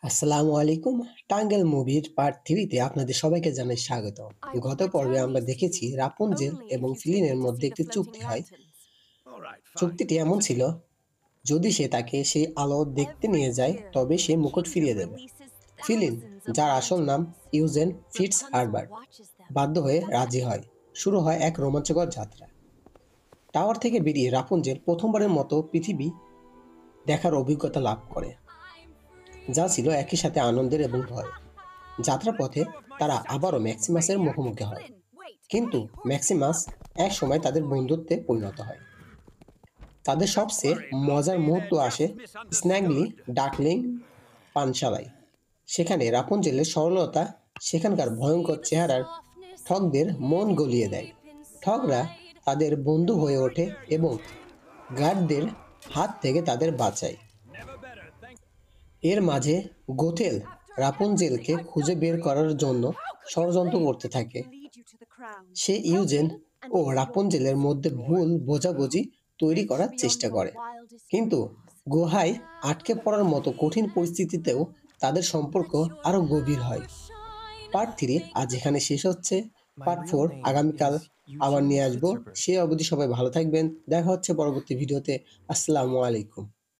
আসসালামু আলাইকুম। টাঙ্গেল মুভির পার্ট 3 তে আপনাদের সবাইকে জানাই স্বাগত। I will গত পর্বে return আমরা these to দেখেছি you রাপুনজেল only এবং if you take ফিলিনের me to মধ্যে see the একটি চুক্তি floating হয়। lanterns. All right, fine. চুক্তিটি এমন What's the ছিল, deal? যদি সে তাকে সেই আলো দেখতে Every নিয়ে যায় year, তবে সে the মুকুট kingdom ফিরিয়ে দেবে। releases ফিলিন, thousands of যার আসল নাম lanterns. Eugene Fitz Rapunzel Herbert, watches them, বাধ্য হয়ে রাজি fascinated. হয়। শুরু হয় এক রোমাঞ্চকর যাত্রা। টাওয়ার থেকে বেরিয়ে রাপুনজেল প্রথমবারের মতো পৃথিবী দেখার অভিজ্ঞতা লাভ করে, যা ছিল একই সাথে আনন্দের এবং ভয়ের। যাত্রাপথে তারা আবারও ম্যাক্সিমাসের মুখোমুখি হয়, Flynn, wait. কিন্তু ম্যাক্সিমাস এক সময় তাদের বন্ধুত্বে পরিণত হয়। তাদের Don't সবচেয়ে worry about মজার me, মুহূর্ত they're আসে just স্ন্যাগলি misunderstood. ডাকলিং পানশালায়। সেখানে রাপুনজেলের সরলতা সেখানকার ভয়ঙ্কর চেহারার ঠগদের মন গলিয়ে দেয়। ঠগরা তাদের বন্ধু হয়ে ওঠে এবং গার্ডদের হাত থেকে তাদের বাঁচায়। Never better, thank এর মাঝে গোথেল রাপুনজেলকে খুঁজে বের করার জন্য ষড়যন্ত্র করতে থাকে। সে ইউজেন ও রাপুনজেলের মধ্যে ভুল বোঝাবুঝি তৈরি করার চেষ্টা করে, কিন্তু গুহায় আটকে পড়ার মতো কঠিন পরিস্থিতিতেও তাদের সম্পর্ক আরো গভীর হয়। পার্ট 3 আজ এখানে শেষ হচ্ছে। পার্ট 4 আগামীকাল আবার নিয়ে আসবো। সে অবধি সবাই ভালো থাকবেন। দেখা হচ্ছে পরবর্তী ভিডিওতে। আসসালামু আলাইকুম।